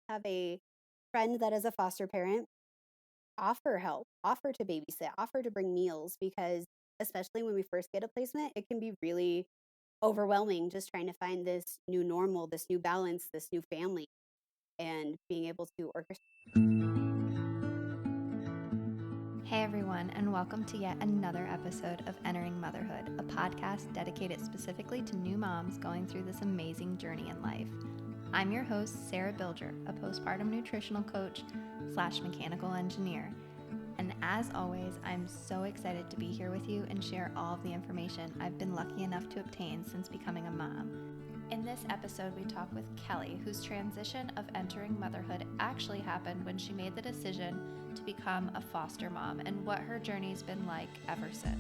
have a friend that is a foster parent offer help, offer to babysit, offer to bring meals because especially when we first get a placement, it can be really overwhelming just trying to find this new normal, this new balance, this new family, and being able to orchestrate. Hey everyone, and welcome to yet another episode of Entering Motherhood, a podcast dedicated specifically to new moms going through this amazing journey in life. I'm your host, Sarah Bilger, a postpartum nutritional coach / mechanical engineer. And as always, I'm so excited to be here with you and share all of the information I've been lucky enough to obtain since becoming a mom. In this episode, we talk with Kelli, whose transition of entering motherhood actually happened when she made the decision to become a foster mom and what her journey's been like ever since.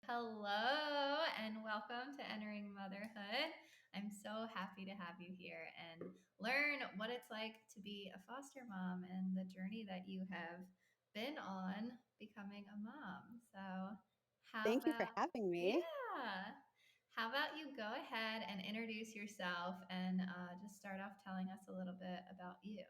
Hello, and welcome to Entering Motherhood. I'm so happy to have you here and learn what it's like to be a foster mom and the journey that you have been on becoming a mom. So, how Thank you for about, having me. yeah, how about you go ahead and introduce yourself and just start off telling us a little bit about you?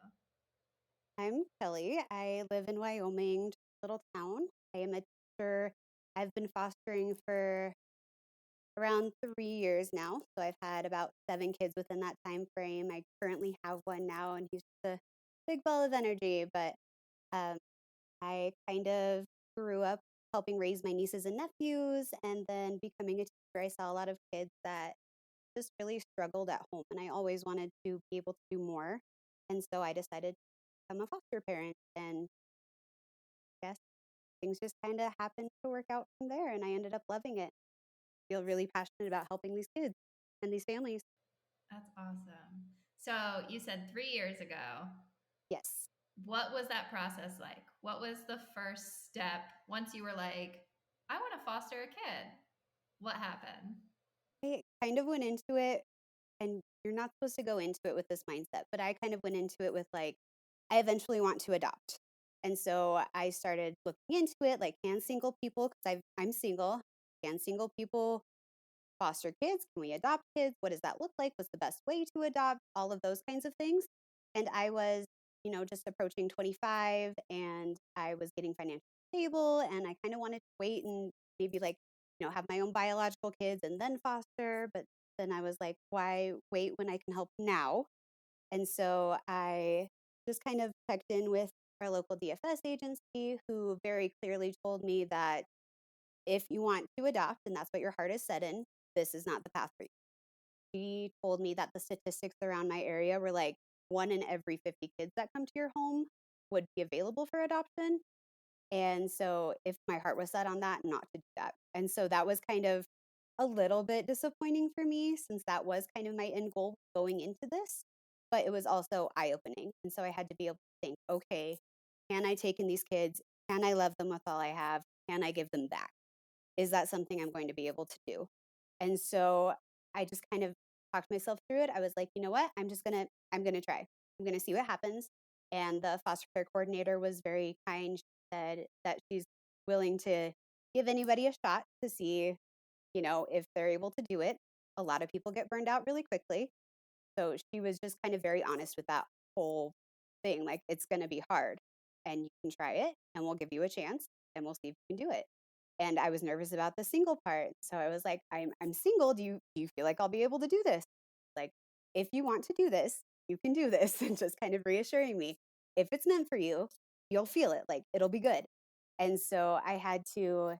I'm Kelly. I live in Wyoming, just a little town. I am a teacher. I've been fostering for around 3 years now. So I've had about 7 kids within that time frame. I currently have one now, and he's just a big ball of energy. But um, I kind of grew up helping raise my nieces and nephews, and then becoming a teacher, I saw a lot of kids that just really struggled at home, and I always wanted to be able to do more. And so I decided to become a foster parent, and I guess things just kind of happened to work out from there, and I ended up loving it. Feel really passionate about helping these kids and these families. That's awesome. So, you said 3 years ago. Yes. What was that process like? What was the first step once you were like, I want to foster a kid? What happened? I kind of went into it, and you're not supposed to go into it with this mindset, but I kind of went into it with like, I eventually want to adopt. And so I started looking into it, like, can single people, because I'm single, can single people foster kids? Can we adopt kids? What does that look like? What's the best way to adopt? All of those kinds of things. And I was, just approaching 25, and I was getting financially stable, and I kind of wanted to wait and maybe like, have my own biological kids and then foster. But then I was like, why wait when I can help now? And so I just kind of checked in with our local DFS agency, who very clearly told me that if you want to adopt and that's what your heart is set in, this is not the path for you. She told me that the statistics around my area were like 1 in every 50 kids that come to your home would be available for adoption. And so if my heart was set on that, not to do that. And so that was kind of a little bit disappointing for me, since that was kind of my end goal going into this, but it was also eye opening. And so I had to be able to think, okay, can I take in these kids? Can I love them with all I have? Can I give them back? Is that something I'm going to be able to do? And so I just kind of talked myself through it. I was like, you know what? I'm going to try. I'm going to see what happens. And the foster care coordinator was very kind. She said that she's willing to give anybody a shot to see, if they're able to do it. A lot of people get burned out really quickly. So she was just kind of very honest with that whole thing. Like, it's going to be hard, and you can try it, and we'll give you a chance, and we'll see if you can do it. And I was nervous about the single part. So I was like, I'm single. Do you feel like I'll be able to do this? Like, if you want to do this, you can do this. And just kind of reassuring me, if it's meant for you, you'll feel it. Like, it'll be good. And so I had to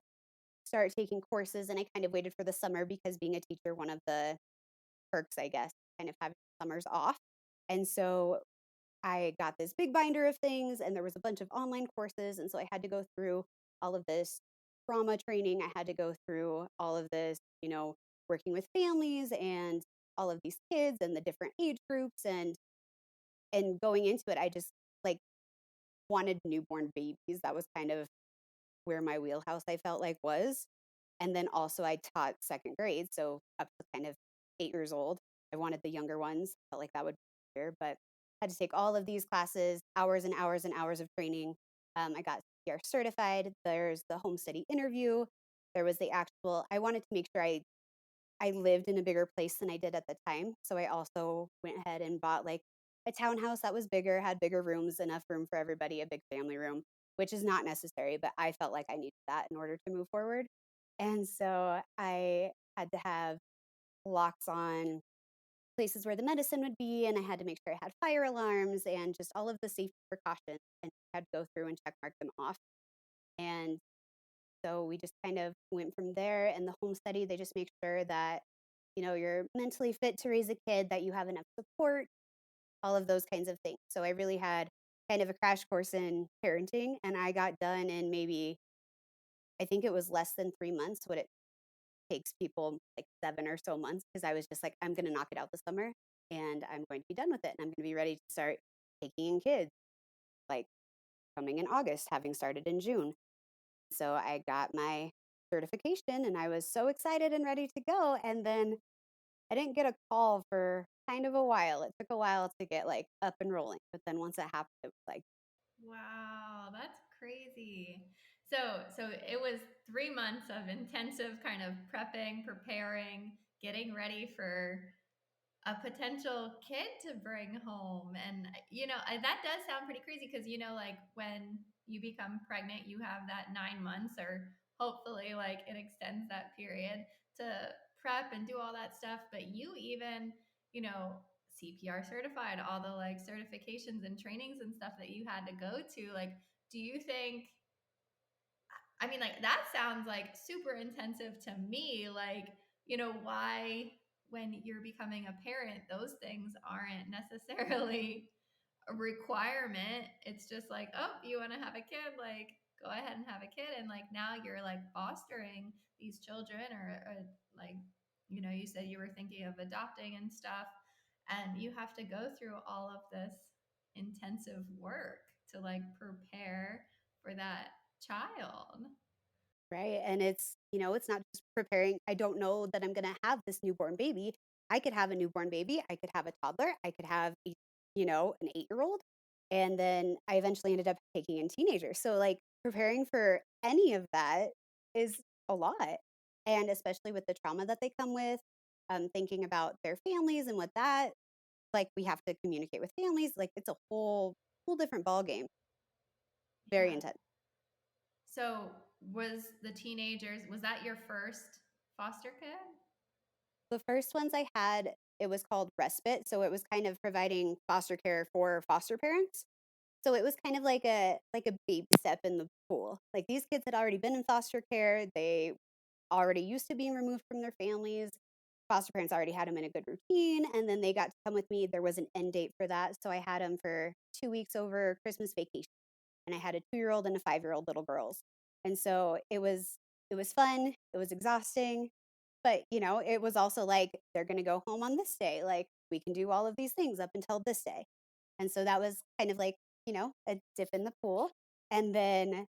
start taking courses, and I kind of waited for the summer because being a teacher, one of the perks, I guess, kind of having summers off. And so I got this big binder of things, and there was a bunch of online courses. And so I had to go through all of this trauma training. I had to go through all of this, working with families and all of these kids and the different age groups. And going into it, I just like wanted newborn babies. That was kind of where my wheelhouse, I felt like, was. And then also I taught second grade, so up to kind of 8 years old. I wanted the younger ones. Felt like that would be better, but had to take all of these classes, hours and hours and hours of training. I got CPR certified. There's the home study interview. There was the actual, I wanted to make sure I lived in a bigger place than I did at the time. So I also went ahead and bought like a townhouse that was bigger, had bigger rooms, enough room for everybody, a big family room, which is not necessary, but I felt like I needed that in order to move forward. And so I had to have locks on places where the medicine would be, and I had to make sure I had fire alarms and just all of the safety precautions, and I had to go through and check mark them off. And so we just kind of went from there. And the home study, they just make sure that, you're mentally fit to raise a kid, that you have enough support, all of those kinds of things. So I really had kind of a crash course in parenting, and I got done in maybe, I think it was less than 3 months, what it takes people like 7 or so months, because I was just like, I'm going to knock it out this summer and I'm going to be done with it. And I'm going to be ready to start taking in kids, like coming in August, having started in June. So I got my certification and I was so excited and ready to go. And then I didn't get a call for kind of a while. It took a while to get like up and rolling. But then once it happened, it was like, Wow, that's crazy. So it was 3 months of intensive kind of prepping, preparing, getting ready for a potential kid to bring home. And that does sound pretty crazy because like when you become pregnant, you have that 9 months, or hopefully like it extends that period to prep and do all that stuff. But you even, you know CPR certified, all the like certifications and trainings and stuff that you had to go to. Like, do you think, I mean, like, that sounds like super intensive to me. Like, why, when you're becoming a parent, those things aren't necessarily a requirement. It's just like, oh, you want to have a kid? Like, go ahead and have a kid. And like, now you're like fostering these children, or like, you said you were thinking of adopting and stuff. And you have to go through all of this intensive work to like prepare for that child. right. And it's not just preparing. I don't know that I'm going to have this newborn baby. I could have a newborn baby. I could have a toddler. I could have, an 8-year-old. And then I eventually ended up taking in teenagers. So, like, preparing for any of that is a lot. And especially with the trauma that they come with, thinking about their families and what that, like, we have to communicate with families. Like, it's a whole different ball game. Very Yeah. intense. So was that your first foster kid? The first ones I had, it was called respite. So it was kind of providing foster care for foster parents. So it was kind of like a baby step in the pool. Like, these kids had already been in foster care. They already used to being removed from their families. Foster parents already had them in a good routine, and then they got to come with me. There was an end date for that, so I had them for 2 weeks over Christmas vacation, and I had a 2-year-old and a 5-year-old little girls. And so it was fun. It was exhausting, but it was also like, they're going to go home on this day. Like, we can do all of these things up until this day. And so that was kind of like, a dip in the pool. And then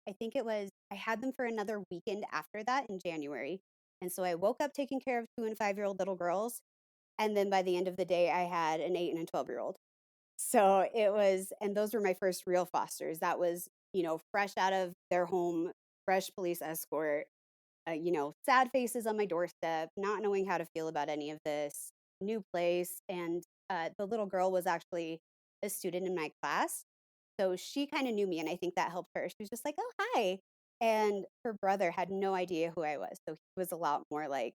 I think it was, I had them for another weekend after that in January. And so I woke up taking care of 2 and 5-year-old little girls. And then by the end of the day, I had an 8 and a 12-year-old. So it was, and those were my first real fosters. That was, fresh out of their home, fresh police escort, sad faces on my doorstep, not knowing how to feel about any of this, new place. And the little girl was actually a student in my class. So she kind of knew me, and I think that helped her. She was just like, oh, hi. And her brother had no idea who I was. So he was a lot more like,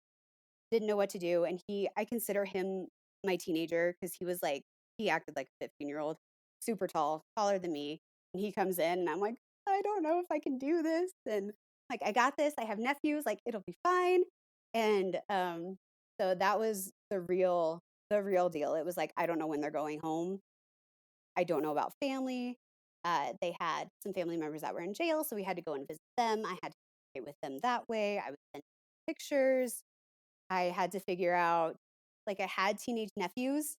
didn't know what to do. And I consider him my teenager, because he acted like a 15-year-old, super tall, taller than me. And he comes in and I'm like, I don't know if I can do this. And like, I got this. I have nephews, like, it'll be fine. And so that was the real deal. It was like, I don't know when they're going home. I don't know about family. They had some family members that were in jail, so we had to go and visit them. I had to communicate with them that way. I would send pictures. I had to figure out, like, I had teenage nephews,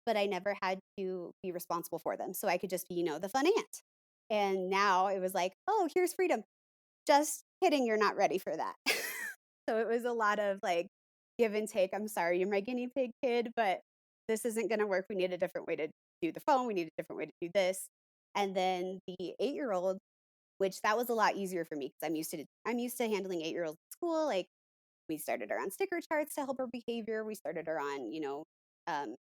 but I never had to be responsible for them. So I could just be, the fun aunt. And now it was like, oh, here's freedom. Just kidding, you're not ready for that. So it was a lot of like give and take. I'm sorry, you're my guinea pig kid, but this isn't going to work. We need a different way to do the phone. We need a different way to do this. And then the 8-year-old, which that was a lot easier for me because I'm used to handling 8-year-olds at school. Like we started her on sticker charts to help her behavior. We started her on,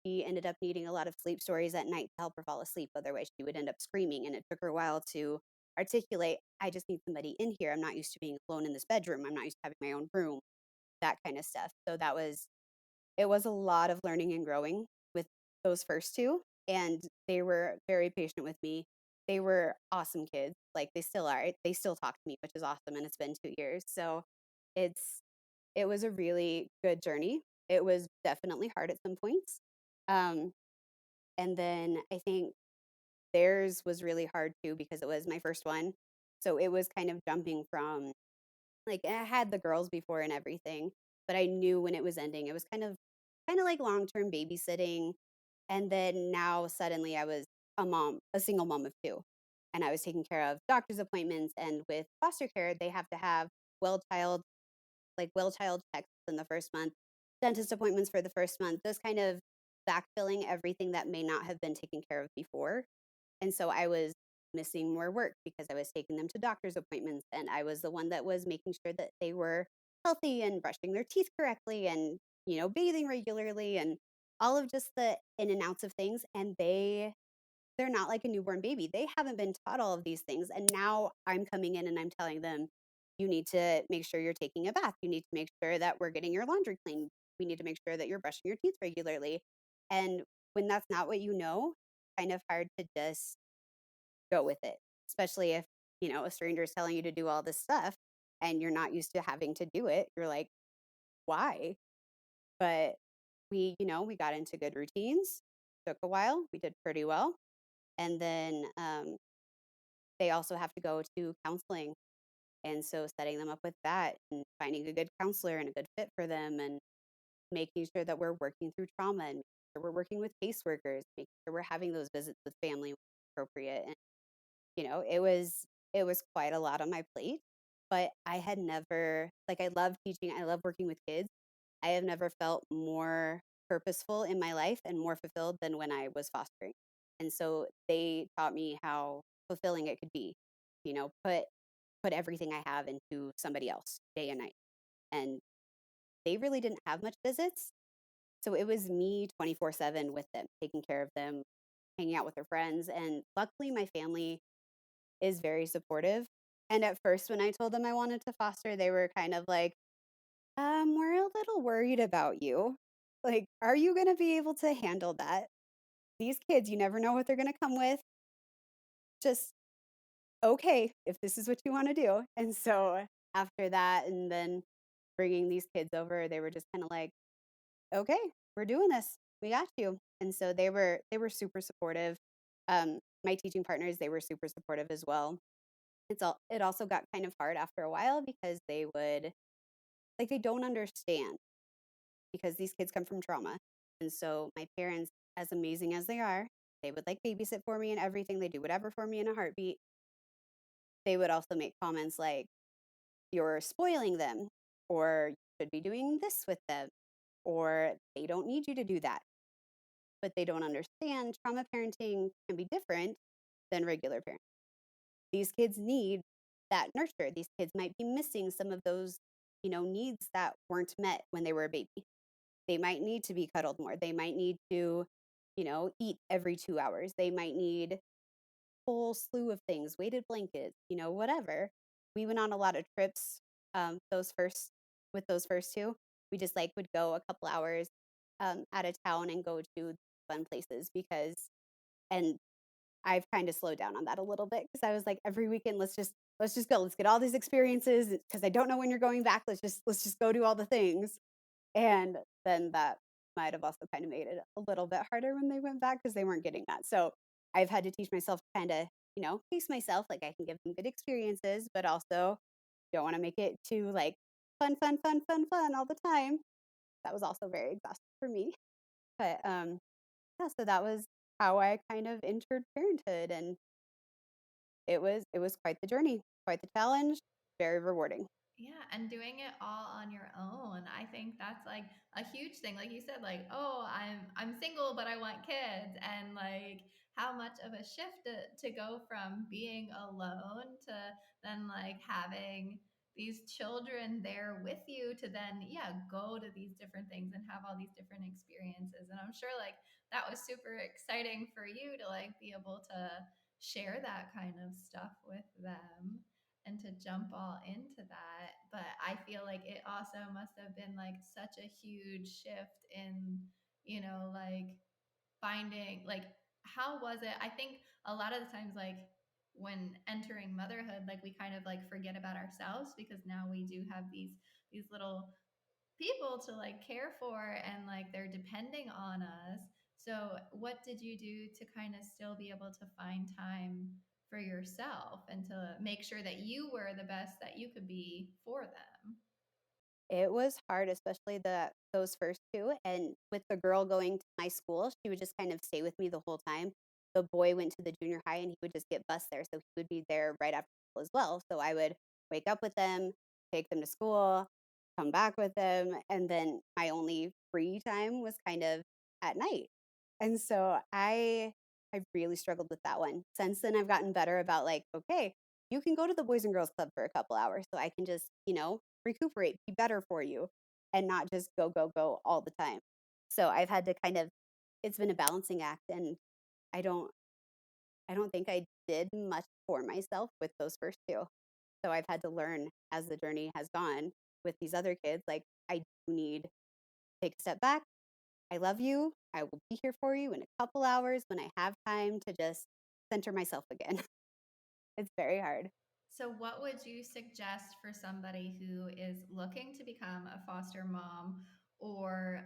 she ended up needing a lot of sleep stories at night to help her fall asleep. Otherwise, she would end up screaming. And it took her a while to articulate, I just need somebody in here. I'm not used to being alone in this bedroom. I'm not used to having my own room, that kind of stuff. So it was a lot of learning and growing with those first two. And they were very patient with me. They were awesome kids. Like they still are. They still talk to me, which is awesome. And it's been 2 years. So it's, it was a really good journey. It was definitely hard at some points. Um, and then I think theirs was really hard too because it was my first one. So it was kind of jumping from like I had the girls before and everything, but I knew when it was ending. It was kind of like long-term babysitting. And then now suddenly I was a single mom of two. And I was taking care of doctor's appointments, and with foster care, they have to have well child well child checks in the first month, dentist appointments for the first month, those kind of backfilling everything that may not have been taken care of before. And so I was missing more work because I was taking them to doctor's appointments, and I was the one that was making sure that they were healthy and brushing their teeth correctly and, bathing regularly and all of just the in and outs of things. And they're not like a newborn baby. They haven't been taught all of these things. And now I'm coming in and I'm telling them, you need to make sure you're taking a bath. You need to make sure that we're getting your laundry clean. We need to make sure that you're brushing your teeth regularly. And when that's not what you know, kind of hard to just go with it, especially if, a stranger is telling you to do all this stuff and you're not used to having to do it. You're like, why? But we got into good routines. Took a while. We did pretty well. And then they also have to go to counseling. And so setting them up with that and finding a good counselor and a good fit for them and making sure that we're working through trauma and making sure we're working with caseworkers, making sure we're having those visits with family when appropriate. And, it was quite a lot on my plate, but I had never, like, I love teaching, I love working with kids. I have never felt more purposeful in my life and more fulfilled than when I was fostering. And so they taught me how fulfilling it could be, put everything I have into somebody else day and night. And they really didn't have much visits. So it was me 24/7 with them, taking care of them, hanging out with their friends. And luckily, my family is very supportive. And at first, when I told them I wanted to foster, they were kind of like, we're a little worried about you. Like, are you going to be able to handle that? These kids, you never know what they're going to come with. Just okay, if this is what you want to do. And so after that, and then bringing these kids over, they were just kind of like, okay, we're doing this. We got you. And so they were super supportive. My teaching partners, they were super supportive as well. It also got kind of hard after a while because they don't understand because these kids come from trauma. And so my parents, as amazing as they are, they would like babysit for me and everything. They do whatever for me in a heartbeat. They would also make comments like, you're spoiling them, or you should be doing this with them, or they don't need you to do that. But they don't understand trauma parenting can be different than regular parenting. These kids need that nurture. These kids might be missing some of those, needs that weren't met when they were a baby. They might need to be cuddled more. They might need to, eat every 2 hours. They might need a whole slew of things, weighted blankets, whatever. We went on a lot of trips, those first with those first two. We just like would go a couple hours out of town and go to fun places and I've kind of slowed down on that a little bit because I was like, every weekend, let's just go. Let's get all these experiences because I don't know when you're going back. Let's just go do all the things. And then that might have also kind of made it a little bit harder when they went back because they weren't getting that. So I've had to teach myself to kind of, pace myself. Like I can give them good experiences, but also don't want to make it too like fun, fun, fun, fun, fun all the time. That was also very exhausting for me. But yeah, so that was how I kind of entered parenthood, and it was quite the journey, quite the challenge, very rewarding. Yeah, and doing it all on your own. I think that's like a huge thing. Like you said, like, oh, I'm single but I want kids, and like how much of a shift to go from being alone to then like having these children there with you to then go to these different things and have all these different experiences. And I'm sure like that was super exciting for you to like be able to share that kind of stuff with them and to jump all into that. But I feel like it also must have been like such a huge shift in, like finding like how was it? I think a lot of the times like when entering motherhood, like we kind of like forget about ourselves because now we do have these little people to like care for and like they're depending on us. So what did you do to kind of still be able to find time for yourself and to make sure that you were the best that you could be for them? It was hard, especially those first 2, and with the girl going to my school, she would just kind of stay with me the whole time. The boy went to the junior high, and he would just get bused there, so he would be there right after school as well. So I would wake up with them, take them to school, come back with them, and then my only free time was kind of at night. And so I really struggled with that one. Since then, I've gotten better about like, okay, you can go to the Boys and Girls Club for a couple hours so I can just, recuperate, be better for you, and not just go, go, go all the time. So I've had to kind of, it's been a balancing act. And I don't, I don't think I did much for myself with those first 2. So I've had to learn as the journey has gone with these other kids, like I do need to take a step back. I love you. I will be here for you in a couple hours when I have time to just center myself again. It's very hard. So, what would you suggest for somebody who is looking to become a foster mom or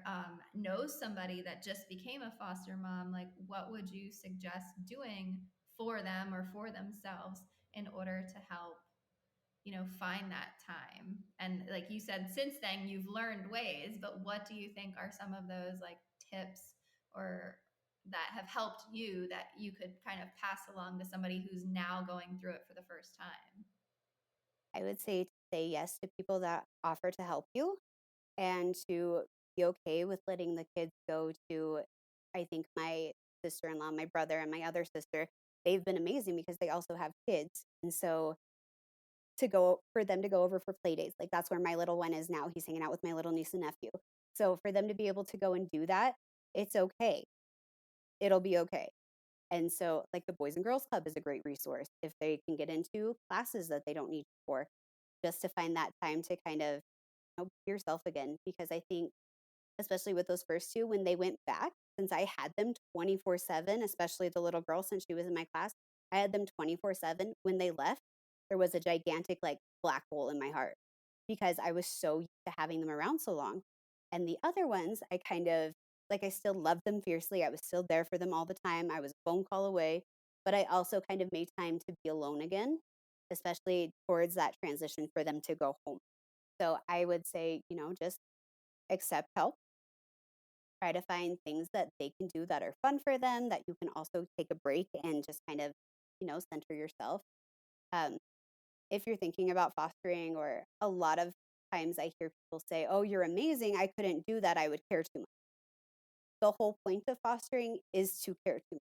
knows somebody that just became a foster mom? Like, what would you suggest doing for them or for themselves in order to help, find that time? And like you said, since then you've learned ways, but what do you think are some of those like tips or that have helped you that you could kind of pass along to somebody who's now going through it for the first time? I would say yes to people that offer to help you and to be okay with letting the kids go to, I think my sister-in-law, my brother, and my other sister, they've been amazing because they also have kids. And so to go for them to go over for play dates, like that's where my little one is now. He's hanging out with my little niece and nephew. So for them to be able to go and do that, it's okay. It'll be okay. And so, like the Boys and Girls Club is a great resource if they can get into classes that they don't need for, just to find that time to kind of be yourself again. Because I think, especially with those first 2, when they went back, since I had them 24/7, especially the little girl, since she was in my class, I had them 24/7. When they left, there was a gigantic like black hole in my heart because I was so used to having them around so long. And the other ones, I kind of like, I still loved them fiercely. I was still there for them all the time. I was a phone call away, but I also kind of made time to be alone again, especially towards that transition for them to go home. So I would say, just accept help, try to find things that they can do that are fun for them, that you can also take a break and just kind of, center yourself. Um, if you're thinking about fostering, or a lot of times I hear people say, oh, you're amazing. I couldn't do that. I would care too much. The whole point of fostering is to care too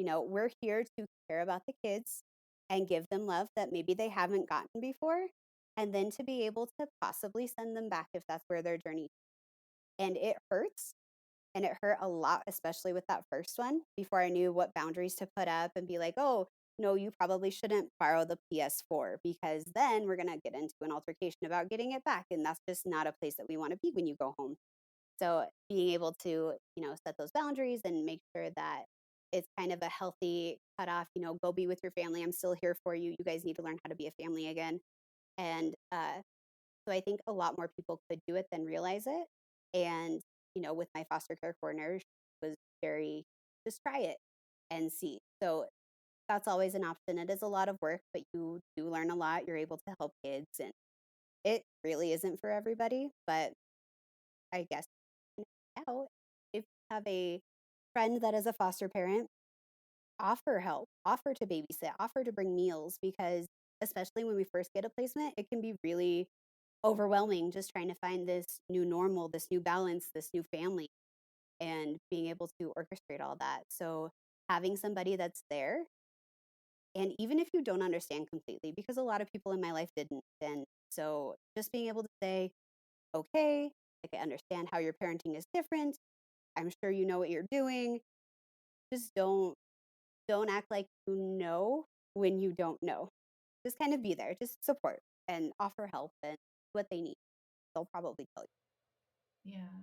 much. We're here to care about the kids and give them love that maybe they haven't gotten before, and then to be able to possibly send them back if that's where their journey. And it hurts. And it hurt a lot, especially with that first one, before I knew what boundaries to put up and be like, oh, no, you probably shouldn't borrow the PS4 because then we're going to get into an altercation about getting it back. And that's just not a place that we want to be when you go home. So being able to, set those boundaries and make sure that it's kind of a healthy cutoff, go be with your family. I'm still here for you. You guys need to learn how to be a family again. And so I think a lot more people could do it than realize it. And, with my foster care coordinator, she was very, just try it and see. So that's always an option. It is a lot of work, but you do learn a lot. You're able to help kids, and it really isn't for everybody. But I guess now, if you have a friend that is a foster parent, offer help, offer to babysit, offer to bring meals, because especially when we first get a placement, it can be really overwhelming just trying to find this new normal, this new balance, this new family, and being able to orchestrate all that. So having somebody that's there. And even if you don't understand completely, because a lot of people in my life didn't. And so just being able to say, okay, like I understand how your parenting is different. I'm sure you know what you're doing. Just don't act like you know when you don't know. Just kind of be there, just support and offer help and what they need. They'll probably tell you. Yeah.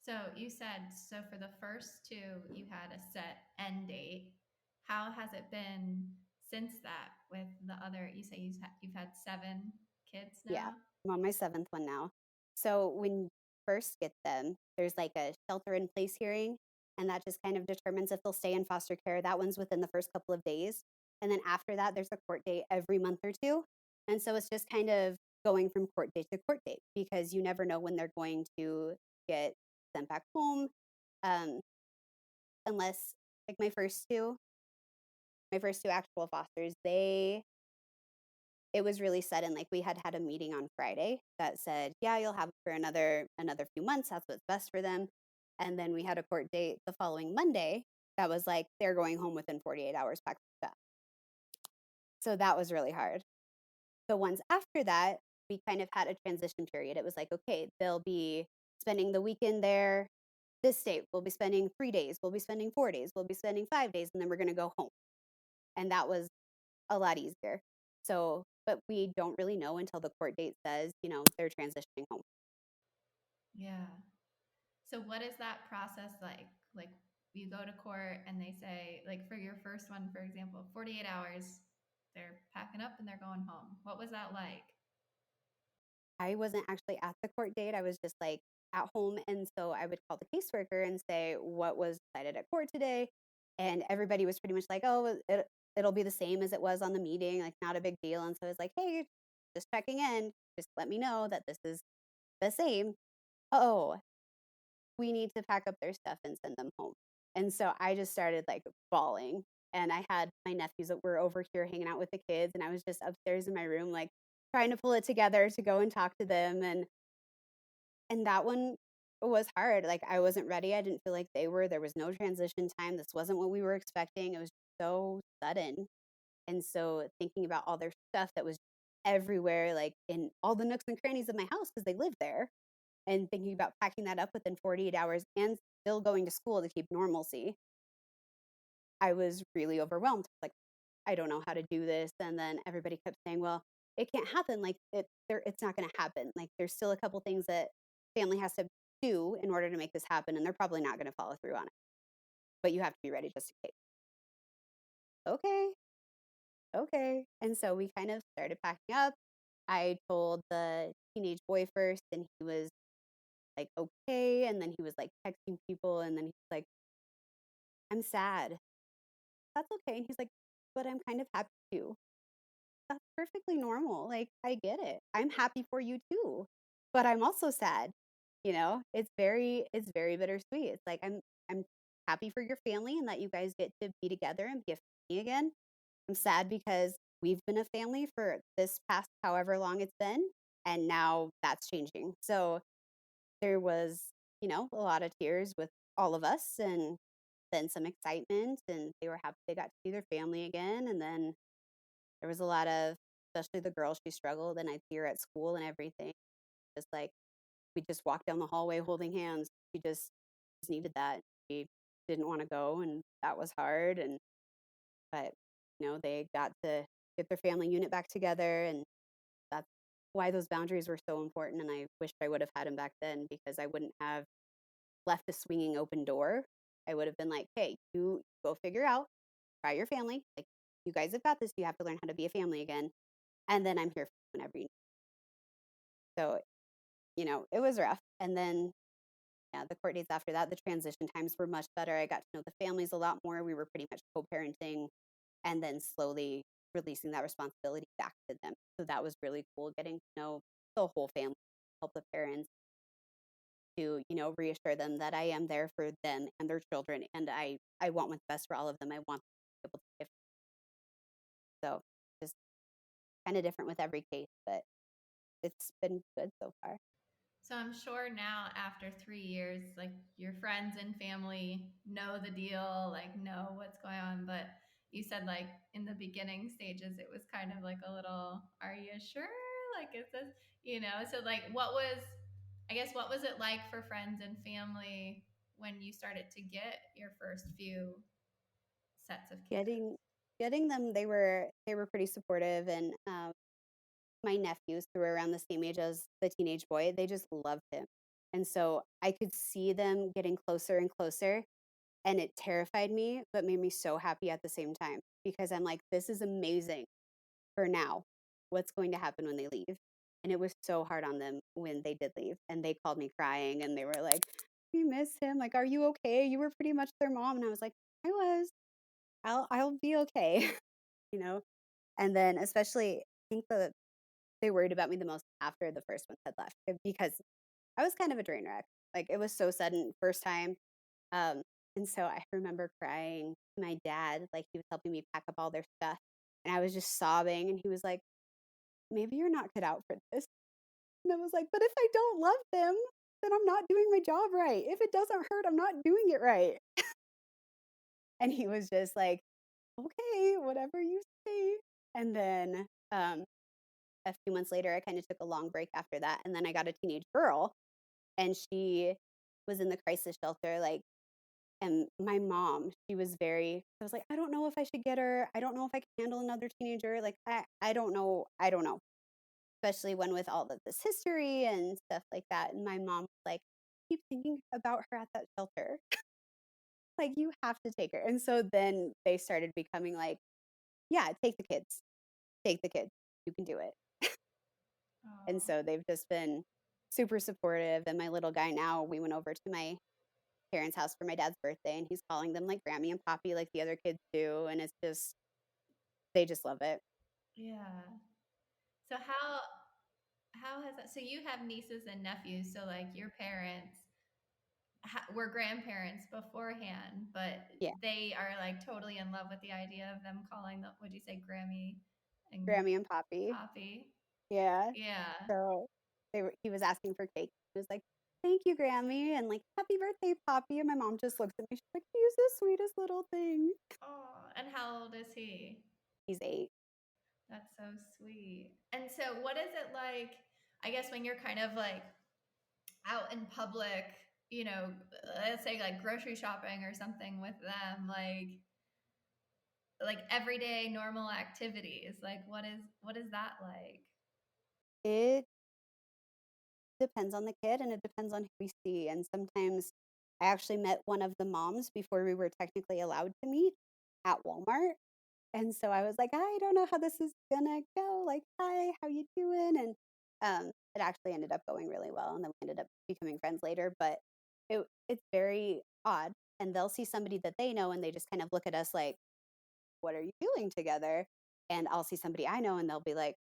So you said, so for the first two, you had a set end date. How has it been since that with the other? You say you've had seven kids Yeah, now? I'm on my seventh one now. So when you first get them, there's like a shelter in place hearing, and that just kind of determines if they'll stay in foster care. That one's within the first couple of days. And then after that, there's a court date every month or two. And so it's just kind of going from court date to court date because you never know when they're going to get sent back home. Um, unless like my first two actual fosters, it was really sudden. Like we had had a meeting on Friday that said, yeah, you'll have it for another few months. That's what's best for them. And then we had a court date the following Monday that was like they're going home within 48 hours packed up. So that was really hard. The ones after that, we kind of had a transition period. It was like, okay, they'll be spending the weekend there. This state, we'll be spending 3 days, we'll be spending 4 days, we'll be spending 5 days, and then we're gonna go home. And that was a lot easier. So, but we don't really know until the court date says, they're transitioning home. Yeah. So what is that process like? Like you go to court and they say, like for your first one, for example, 48 hours, they're packing up and they're going home. What was that like? I wasn't actually at the court date. I was just like at home. And so I would call the caseworker and say, what was decided at court today? And everybody was pretty much like, oh, it'll be the same as it was on the meeting, like not a big deal. And so I was like, hey, just checking in. Just let me know that this is the same. Oh, we need to pack up their stuff and send them home. And so I just started like bawling. And I had my nephews that were over here hanging out with the kids. And I was just upstairs in my room, like trying to pull it together to go and talk to them. And that one was hard. Like I wasn't ready. I didn't feel like they were. There was no transition time. This wasn't what we were expecting. It was so sudden. And so thinking about all their stuff that was everywhere, like in all the nooks and crannies of my house because they live there, and thinking about packing that up within 48 hours and still going to school to keep normalcy, I was really overwhelmed. Like, I don't know how to do this. And then everybody kept saying, well, it can't happen. Like, it's not going to happen. Like, there's still a couple things that family has to do in order to make this happen. And they're probably not going to follow through on it. But you have to be ready just in case. Okay. Okay. And so we kind of started packing up. I told the teenage boy first, and he was like, okay. And then he was like texting people. And then he's like, I'm sad. That's okay. And he's like, but I'm kind of happy too. That's perfectly normal. Like, I get it. I'm happy for you too. But I'm also sad. It's very bittersweet. It's like I'm happy for your family and that you guys get to be together and be a family again. I'm sad because we've been a family for this past however long it's been, and now that's changing. So there was, a lot of tears with all of us, and then some excitement, and they were happy they got to see their family again. And then there was a lot of, especially the girl, she struggled, and I'd see her at school and everything. Just like we just walked down the hallway holding hands. She just needed that. She didn't want to go, and that was hard. And but they got to get their family unit back together, and that's why those boundaries were so important. And I wish I would have had them back then because I wouldn't have left a swinging open door. I would have been like, hey, you go figure out, try your family. Like, you guys have got this. You have to learn how to be a family again. And then I'm here whenever you need. So, it was rough. And then, yeah, the court dates after that, the transition times were much better. I got to know the families a lot more. We were pretty much co parenting and then slowly releasing that responsibility back to them. So that was really cool getting to know the whole family, help the parents to, reassure them that I am there for them and their children. And I want what's best for all of them. I want them to be able to give. So just kind of different with every case, but it's been good so far. So I'm sure now after 3 years, like your friends and family know the deal, like know what's going on. But you said like in the beginning stages, it was kind of like a little, are you sure? Like, is this, so like I guess, what was it like for friends and family when you started to get your first few sets of kids? Getting them, they were pretty supportive, and my nephews, who were around the same age as the teenage boy, they just loved him. And so I could see them getting closer and closer, and it terrified me, but made me so happy at the same time because I'm like, this is amazing for now. What's going to happen when they leave? And it was so hard on them when they did leave. And they called me crying and they were like, we miss him. Like, are you okay? You were pretty much their mom. And I was like, I was. I'll be okay. you know? And then especially I think they worried about me the most after the first ones had left because I was kind of a train wreck. Like it was so sudden first time. Um, and so I remember crying to my dad, like he was helping me pack up all their stuff. And I was just sobbing and he was like, maybe you're not cut out for this. And I was like, but if I don't love them, then I'm not doing my job right. If it doesn't hurt, I'm not doing it right. And he was just like, okay, whatever you say. And then a few months later, I kind of took a long break after that. And then I got a teenage girl, and she was in the crisis shelter. Like, and my mom, I was like, I don't know if I should get her. I don't know if I can handle another teenager. Like, I don't know. I don't know. Especially when with all of this history and stuff like that. And my mom was like, keep thinking about her at that shelter. Like, you have to take her. And so then they started becoming like, yeah, take the kids. Take the kids. You can do it. And Oh, so they've just been super supportive. And my little guy now, we went over to my parents' house for my dad's birthday, and he's calling them like Grammy and Poppy like the other kids do. And it's just, they just love it. yeah. So how has that? So you have nieces and nephews. So like your parents were grandparents beforehand, but Yeah. they are like totally in love with the idea of them calling them. Would you say Grammy and Grammy and Poppy. Poppy? Yeah. Yeah. So he was asking for cake. He was like, thank you, Grammy. And like, happy birthday, Poppy. And my mom just looks at me. She's like, he's the sweetest little thing. Oh, and how old is he? He's 8. That's so sweet. And so, what is it like? I guess when you're kind of like out in public, let's say like grocery shopping or something with them, like everyday normal activities. Like what is that like? It depends on the kid and it depends on who we see. And sometimes I actually met one of the moms before we were technically allowed to meet at Walmart. And so I was like, I don't know how this is gonna go. Like, hi, how you doing? And it actually ended up going really well, and then we ended up becoming friends later. But it's very odd, and they'll see somebody that they know, and they just kind of look at us like, "What are you doing together?" And I'll see somebody I know, and they'll be like,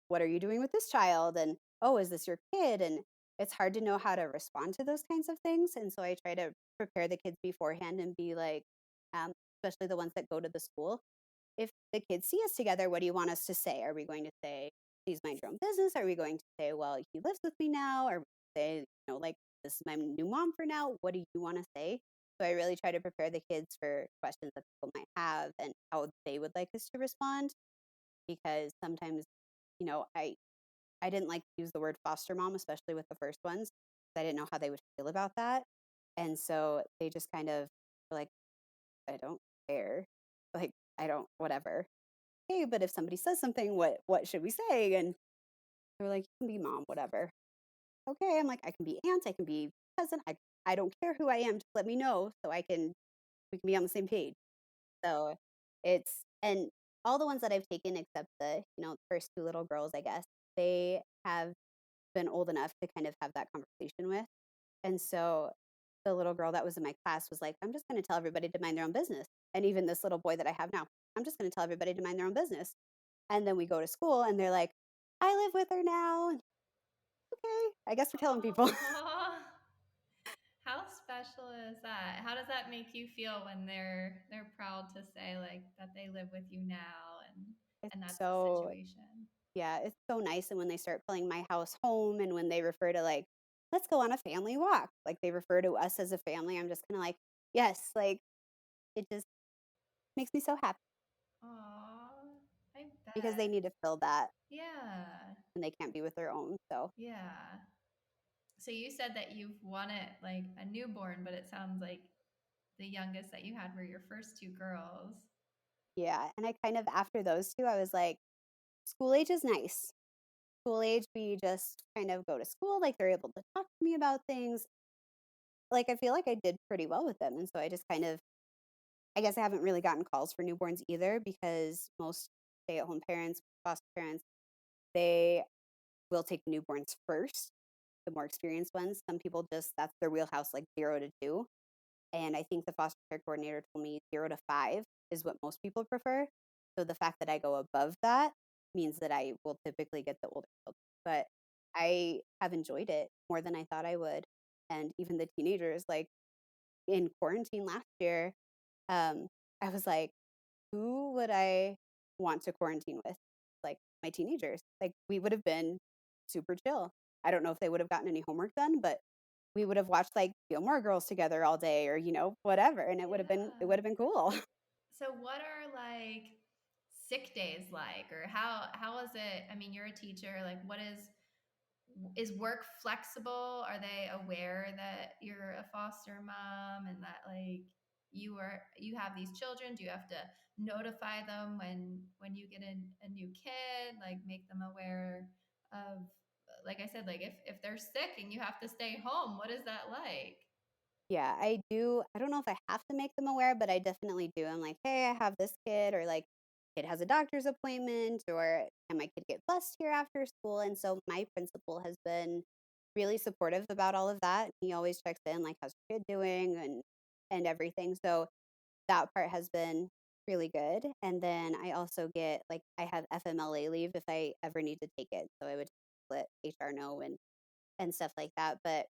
what are you doing with this child? And oh, is this your kid? And it's hard to know how to respond to those kinds of things. And so I try to prepare the kids beforehand and be like, especially the ones that go to the school, if the kids see us together, what do you want us to say? Are we going to say, please mind your own business? Are we going to say, well, he lives with me now? Or say, like, this is my new mom for now. What do you want to say? So I really try to prepare the kids for questions that people might have and how they would like us to respond, because sometimes, I didn't like to use the word foster mom, especially with the first ones. I didn't know how they would feel about that. And so they just kind of were like, I don't care. Like, I don't, whatever. Hey, but if somebody says something, what should we say? And they're like, you can be mom, whatever. Okay. I'm like, I can be aunt, I can be cousin. I don't care who I am. Just let me know so we can be on the same page. So and all the ones that I've taken except the first two little girls, I guess, they have been old enough to kind of have that conversation with. And so the little girl that was in my class was like, I'm just going to tell everybody to mind their own business. And even this little boy that I have now, I'm just going to tell everybody to mind their own business. And then we go to school and they're like, I live with her now. Okay, I guess we're telling people. Oh, how special is that? How does that make you feel when they're proud to say like that they live with you now It's and that's the so, situation? yeah, it's so nice. And when they start calling my house home and when they refer to like let's go on a family walk. Like they refer to us as a family. I'm just kind of like, yes, like it just makes me so happy Aw, I because they bet. need to feel that Yeah. and they can't be with their own. So Yeah. So you said that you've wanted like a newborn, but it sounds like the youngest that you had were your first two girls. yeah. And I kind of, after those two, I was like, school age is nice. School age, we just kind of go to school, like they're able to talk to me about things. Like I feel like I did pretty well with them. And so I just kind of, I guess I haven't really gotten calls for newborns either because most stay at home parents, foster parents, they will take newborns first, the more experienced ones. Some people just, that's their wheelhouse, like 0 to 2. And I think the foster care coordinator told me 0 to 5 is what most people prefer. So the fact that I go above that means that I will typically get the older children. But I have enjoyed it more than I thought I would. And even the teenagers, like in quarantine last year, um, I was like, who would I want to quarantine with? Like my teenagers. Like we would have been super chill. I don't know if they would have gotten any homework done, but we would have watched like Gilmore Girls together all day or, whatever. And it Yeah. would have been cool. So what are like sick days like, or how is it? I mean, you're a teacher. Like, what is work flexible? Are they aware that you're a foster mom and that like you have these children? Do you have to notify them when you get a new kid? Like make them aware of, like I said, like if they're sick and you have to stay home, what is that like? Yeah, I do. I don't know if I have to make them aware, but I definitely do. I'm like, hey, I have this kid, or like, kid has a doctor's appointment, or can my kid get bused here after school? And so my principal has been really supportive about all of that. He always checks in, like, how's your kid doing, and everything. So that part has been really good. And then I also get like I have FMLA leave if I ever need to take it. So I would let HR know and stuff like that. But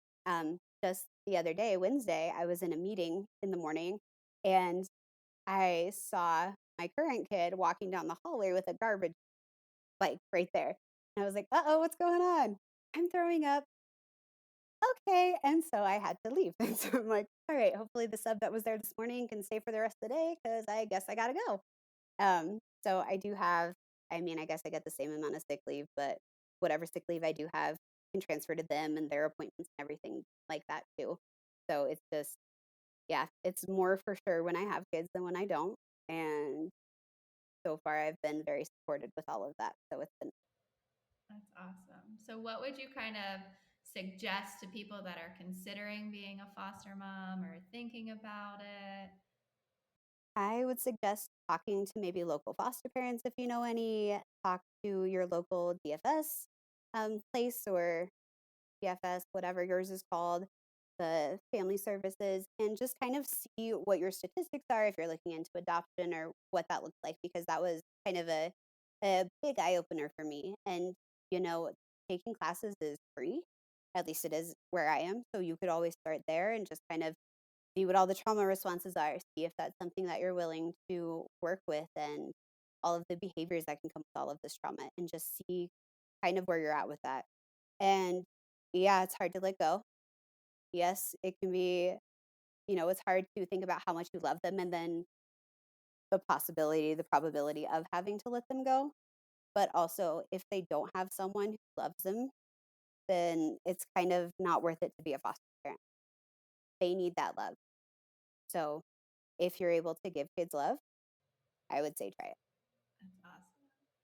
just the other day, Wednesday, I was in a meeting in the morning and I saw my current kid walking down the hallway with a garbage like right there. And I was like, uh-oh, what's going on? I'm throwing up. Okay. And so I had to leave. And so I'm like, all right, hopefully the sub that was there this morning can stay for the rest of the day because I guess I gotta go. So I do have, I mean, I guess I get the same amount of sick leave, but whatever sick leave I do have can transfer to them and their appointments and everything like that too. So it's just, yeah, it's more for sure when I have kids than when I don't. And so far I've been very supported with all of that. So it's been, That's awesome. So, what would you kind of suggest to people that are considering being a foster mom or thinking about it? I would suggest talking to maybe local foster parents if you know any, talk to your local DFS place or PFS, whatever yours is called, the family services, and just kind of see what your statistics are if you're looking into adoption or what that looks like, because that was kind of a big eye opener for me. And, you know, taking classes is free, at least it is where I am. So you could always start there and just kind of see what all the trauma responses are, see if that's something that you're willing to work with and all of the behaviors that can come with all of this trauma and just see kind of where you're at with that. And yeah, it's hard to let go. Yes, it can be, it's hard to think about how much you love them and then the possibility, the probability of having to let them go. But also, if they don't have someone who loves them, then it's kind of not worth it to be a foster parent. They need that love. So if you're able to give kids love, I would say try it. That's awesome.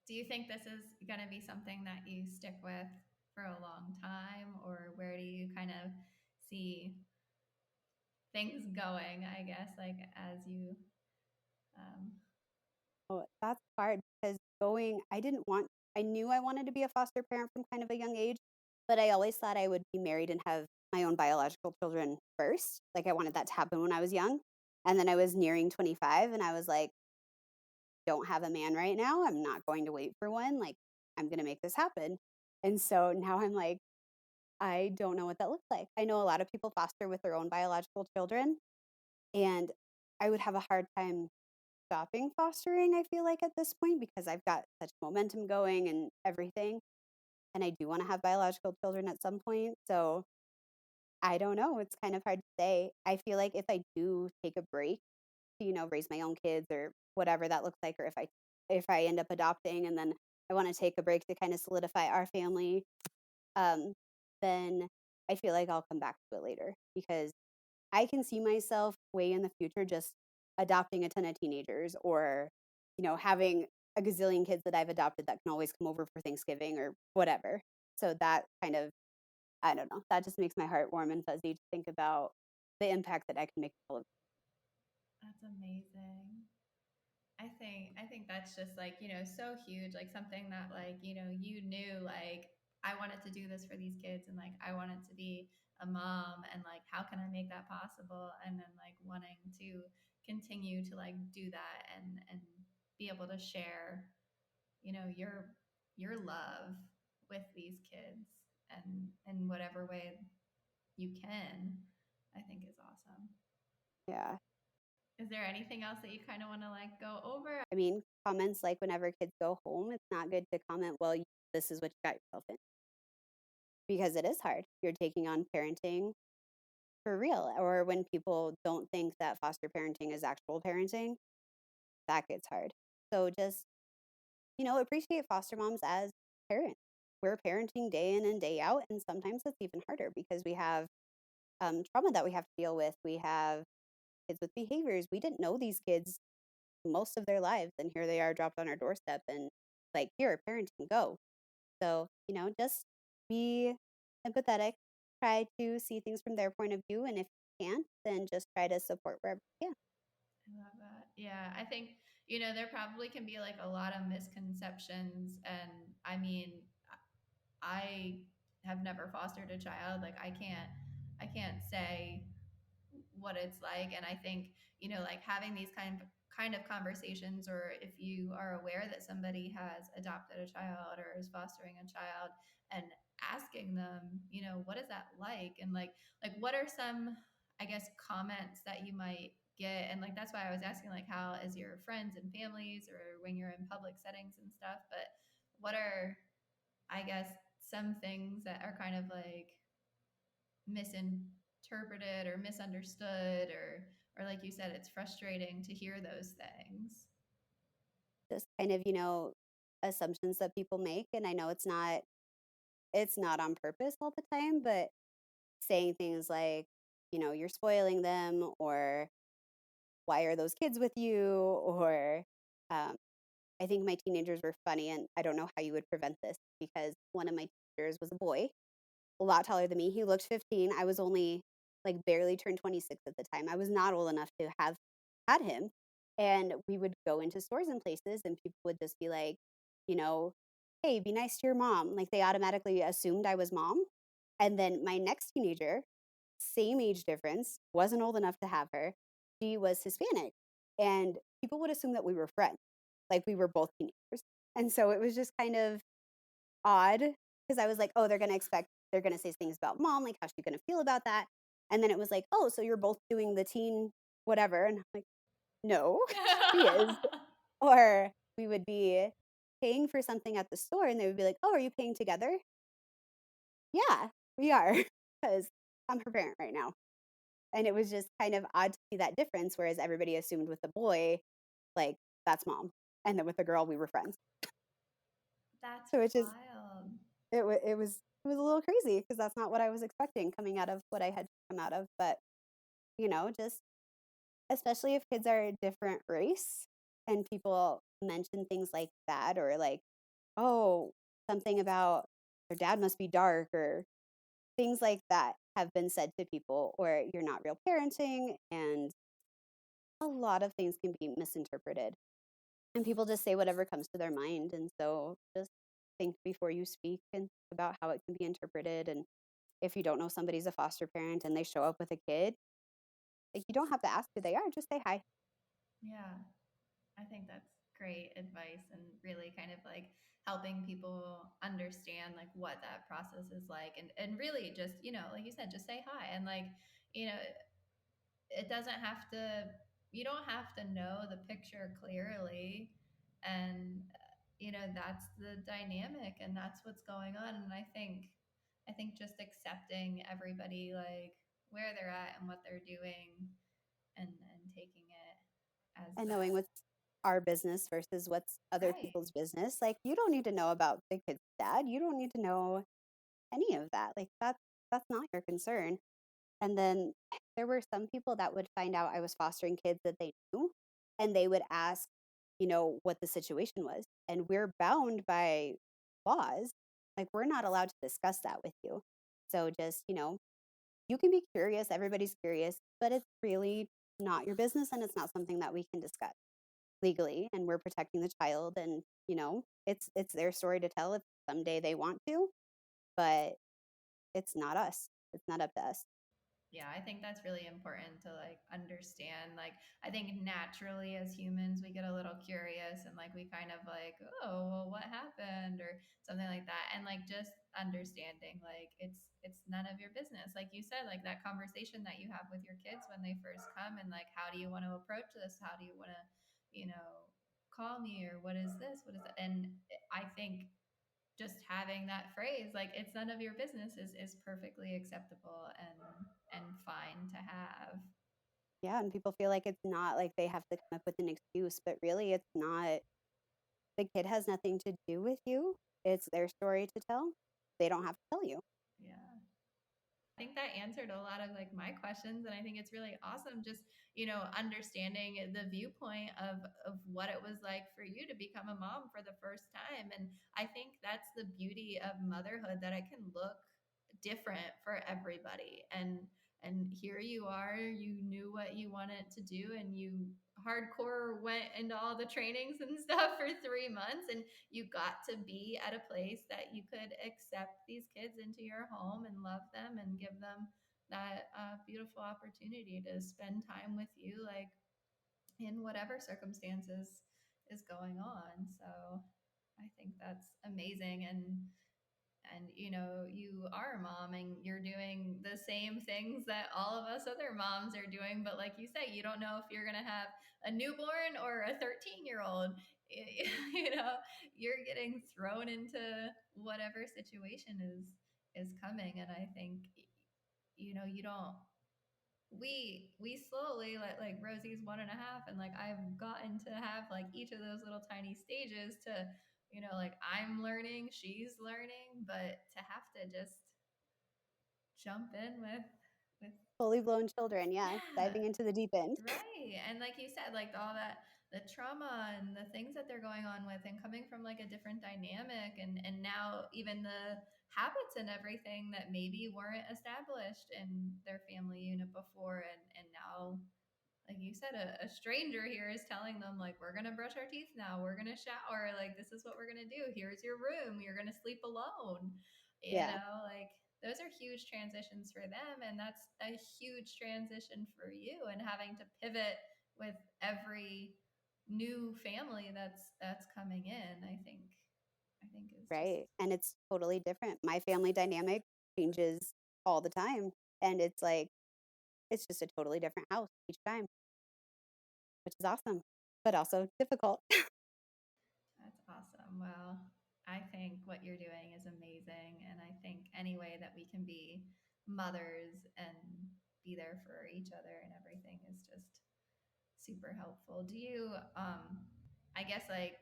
Do you think this is going to be something that you stick with for a long time, or where do you kind of see things going, I guess, like as you, um, Oh, that's hard because I knew I wanted to be a foster parent from kind of a young age, but I always thought I would be married and have my own biological children first. Like I wanted that to happen when I was young. And then I was nearing 25 and I was like, don't have a man right now. I'm not going to wait for one. Like, I'm going to make this happen. And so now I'm like, I don't know what that looks like. I know a lot of people foster with their own biological children, and I would have a hard time stopping fostering, I feel like, at this point, because I've got such momentum going and everything. And I do want to have biological children at some point. So I don't know. It's kind of hard to say. I feel like if I do take a break to, raise my own kids or whatever that looks like, or if I end up adopting and then I want to take a break to kind of solidify our family, um, then I feel like I'll come back to it later because I can see myself way in the future just adopting a ton of teenagers or, having a gazillion kids that I've adopted that can always come over for Thanksgiving or whatever. So that kind of, I don't know, that just makes my heart warm and fuzzy to think about the impact that I can make. All of That's amazing. I think that's just like, so huge, like something that like, you knew like I wanted to do this for these kids and like I wanted to be a mom and like how can I make that possible? And then like wanting to continue to like do that and be able to share, your love with these kids and in whatever way you can, I think is awesome. Yeah. Is there anything else that you kind of want to like go over? I mean, comments like whenever kids go home, it's not good to comment, well, this is what you got yourself in because it is hard. You're taking on parenting for real. Or when people don't think that foster parenting is actual parenting, that gets hard. So just, appreciate foster moms as parents. We're parenting day in and day out. And sometimes it's even harder because we have trauma that we have to deal with. We have kids with behaviors. We didn't know these kids most of their lives. And here they are dropped on our doorstep and like, here, parenting, go. So, just be empathetic, try to see things from their point of view. And if you can't, then just try to support wherever you can. I love that. Yeah, I think, there probably can be like a lot of misconceptions. And I mean, I have never fostered a child. Like I can't say what it's like. And I think, like having these kind of conversations, or if you are aware that somebody has adopted a child or is fostering a child, and asking them, what is that like? And like what are some, I guess, comments that you might get? And like that's why I was asking like how is your friends and families or when you're in public settings and stuff. But what are, I guess, some things that are kind of like misinterpreted or misunderstood, or like you said, it's frustrating to hear those things. Just kind of, assumptions that people make. And I know it's not on purpose all the time, but saying things like, you're spoiling them or why are those kids with you? Or um, I think my teenagers were funny and I don't know how you would prevent this because one of my teachers was a boy a lot taller than me. He looked 15. I was only like barely turned 26 at the time. I was not old enough to have had him. And we would go into stores and places, and people would just be like, you know, hey, be nice to your mom. Like they automatically assumed I was mom. And then my next teenager, same age difference, wasn't old enough to have her. She was Hispanic. And people would assume that we were friends, like we were both teenagers. And so it was just kind of odd because I was like, "Oh, they're gonna say things about mom, like, how's she gonna feel about that?" And then it was like, "Oh, so you're both doing the teen whatever," and I'm like, "No, she is." Or we would be paying for something at the store, and they would be like, "Oh, are you paying together?" "Yeah, we are, because I'm her parent right now." And it was just kind of odd to see that difference, whereas everybody assumed with the boy, like, that's mom, and then with the girl, we were friends. That's So it just wild. it was a little crazy because that's not what I was expecting coming out of what I had come out of, but, just especially if kids are a different race and people mention things like that or like, "Oh, something about their dad must be dark," or things like that have been said to people, or you're not real parenting, and a lot of things can be misinterpreted, and people just say whatever comes to their mind, and so just think before you speak and about how it can be interpreted, and if you don't know somebody's a foster parent and they show up with a kid, like, you don't have to ask who they are, just say hi. Yeah, I think that's great advice and really kind of like helping people understand like what that process is like, and really just, like you said, just say hi. And like, you know it doesn't have to, you don't have to know the picture clearly. And that's the dynamic and that's what's going on. And I think I think just accepting everybody like where they're at and what they're doing and taking it as And knowing that. what's our business versus what's other Right. people's business. Like, you don't need to know about the kid's dad. You don't need to know any of that. Like, that's not your concern. And then there were some people that would find out I was fostering kids that they knew, and they would ask, what the situation was. And we're bound by laws. Like, we're not allowed to discuss that with you. So just, you can be curious. Everybody's curious, but it's really not your business, and it's not something that we can discuss legally. And we're protecting the child, and it's their story to tell if someday they want to, but it's not us. It's not up to us. Yeah, I think that's really important to like understand. Like, I think naturally as humans, we get a little curious and like we kind of like, oh, well, what happened or something like that. And like just understanding like it's none of your business. Like you said, like that conversation that you have with your kids when they first come and like, how do you want to approach this? How do you want to, call me or what is this? What is it? And I think just having that phrase like it's none of your business is perfectly acceptable and fine to have. Yeah, and people feel like it's not like they have to come up with an excuse, but really it's not. The kid has nothing to do with you. It's their story to tell. They don't have to tell you. Yeah, I think that answered a lot of like my questions, and I think it's really awesome just understanding the viewpoint of what it was like for you to become a mom for the first time. And I think that's the beauty of motherhood, that it can look different for everybody. And here you are, you knew what you wanted to do, and you hardcore went into all the trainings and stuff for 3 months, and you got to be at a place that you could accept these kids into your home and love them and give them that beautiful opportunity to spend time with you, like in whatever circumstances is going on. So I think that's amazing. And you are a mom and you're doing the same things that all of us other moms are doing, but like you say, you don't know if you're going to have a newborn or a 13-year-old. you know you're getting thrown into whatever situation is coming. And I think you don't we slowly like Rosie's 1.5, and like I've gotten to have like each of those little tiny stages to like I'm learning, she's learning, but to have to just jump in with Fully blown children, yeah, yeah. diving into the deep end. Right. And like you said, like all that, the trauma and the things that they're going on with, and coming from like a different dynamic, and now even the habits and everything that maybe weren't established in their family unit before. And now, like you said, a stranger here is telling them like, we're gonna brush our teeth now, we're gonna shower, like this is what we're gonna do, here's your room, you're gonna sleep alone. Yeah, Like those are huge transitions for them, and that's a huge transition for you, and having to pivot with every new family that's coming in. I think is just right. And it's totally different. My family dynamic changes all the time. And it's like, it's just a totally different house each time, which is awesome, but also difficult. That's awesome. Well, I think what you're doing is amazing. And I think any way that we can be mothers and be there for each other and everything is just super helpful. Do you, I guess, like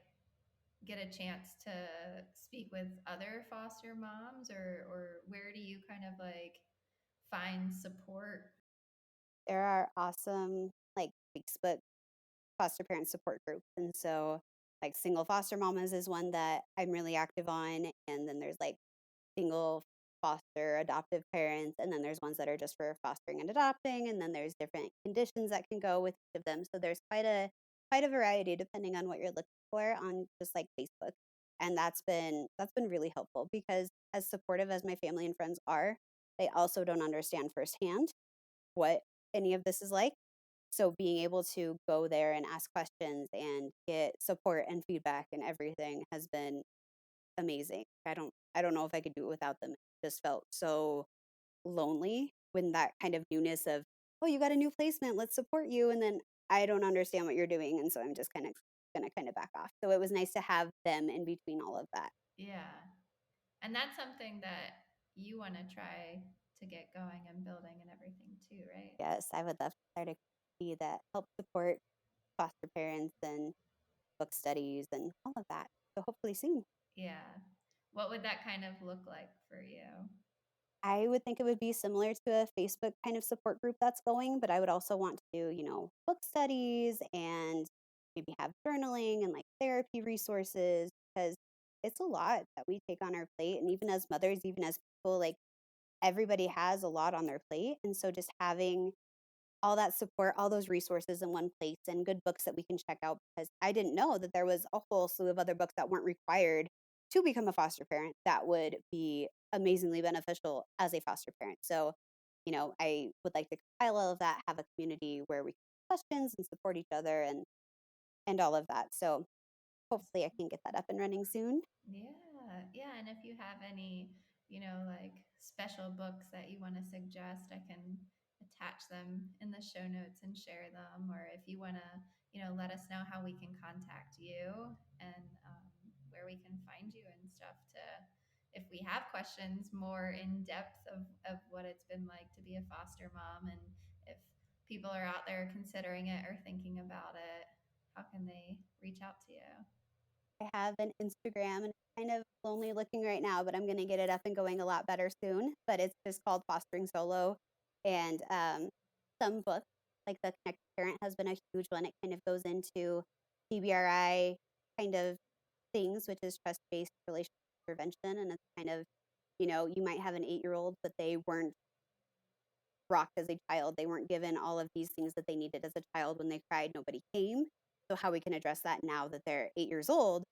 get a chance to speak with other foster moms, or where do you kind of like find support? There are awesome, like, Facebook foster parent support groups. And so, like, single foster mamas is one that I'm really active on. And then there's like single foster adoptive parents. And then there's ones that are just for fostering and adopting. And then there's different conditions that can go with each of them. So there's quite a variety depending on what you're looking for on just like Facebook. And that's been really helpful because as supportive as my family and friends are, they also don't understand firsthand what any of this is like. So being able to go there and ask questions and get support and feedback and everything has been amazing. I don't know if I could do it without them. It just felt so lonely when that kind of newness of, "Oh, you got a new placement, let's support you." And then I don't understand what you're doing, and so I'm just kind of gonna kind of back off. So it was nice to have them in between all of that. Yeah. And that's something that you want to try to get going and building and everything too, right? Yes, I would love to start a community that helps support foster parents and book studies and all of that. So hopefully soon. Yeah. What would that kind of look like for you? I would think it would be similar to a Facebook kind of support group that's going, but I would also want to do, book studies and maybe have journaling and like therapy resources because it's a lot that we take on our plate. And even as mothers, even as people, like everybody has a lot on their plate. And so just having all that support, all those resources in one place and good books that we can check out because I didn't know that there was a whole slew of other books that weren't required to become a foster parent that would be amazingly beneficial as a foster parent. So, I would like to compile all of that, have a community where we can ask questions and support each other and all of that. So hopefully I can get that up and running soon. Yeah, yeah. And if you have any, like special books that you want to suggest, I can attach them in the show notes and share them. Or if you want to, let us know how we can contact you and where we can find you and stuff to, if we have questions more in depth of what it's been like to be a foster mom, and if people are out there considering it or thinking about it, how can they reach out to you? I have an Instagram and it's kind of lonely looking right now, but I'm going to get it up and going a lot better soon. But it's just called Fostering Solo. And some books, like The Connected Parent, has been a huge one. It kind of goes into TBRI kind of things, which is trust based relationship intervention. And it's kind of, you might have an 8-year-old, but they weren't rocked as a child. They weren't given all of these things that they needed as a child. When they cried, nobody came. So how we can address that now that they're 8 years old,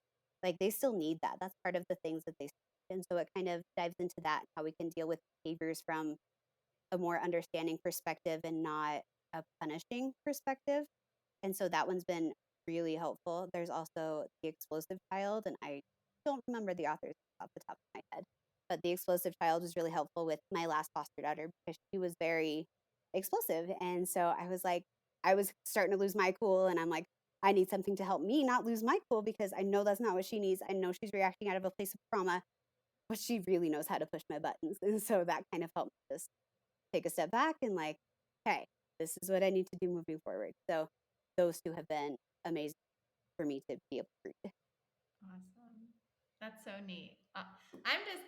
like they still need that. That's part of the things that they and so it kind of dives into that, how we can deal with behaviors from a more understanding perspective and not a punishing perspective. And so that one's been really helpful. There's also The Explosive Child, and I don't remember the authors off the top of my head, but The Explosive Child was really helpful with my last foster daughter because she was very explosive. And so I was like, I was starting to lose my cool, and I'm like, I need something to help me not lose my cool because I know that's not what she needs. I know she's reacting out of a place of trauma, but she really knows how to push my buttons. And so that kind of helped me just take a step back and like, hey, this is what I need to do moving forward. So those two have been amazing for me to be able to read. Awesome. That's so neat.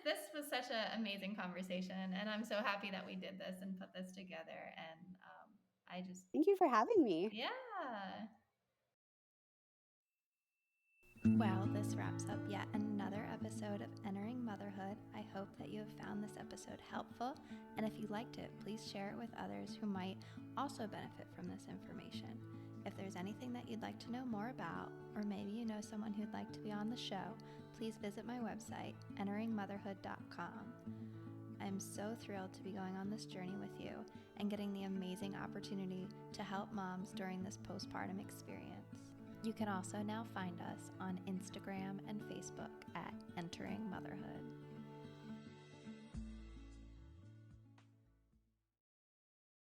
This was such an amazing conversation, and I'm so happy that we did this and put this together. And I just, Thank you for having me. yeah. Well, this wraps up yet another episode of Entering Motherhood. I hope that you have found this episode helpful, and if you liked it, please share it with others who might also benefit from this information. If there's anything that you'd like to know more about, or maybe you know someone who'd like to be on the show, please visit my website, enteringmotherhood.com. I'm so thrilled to be going on this journey with you and getting the amazing opportunity to help moms during this postpartum experience. You can also now find us on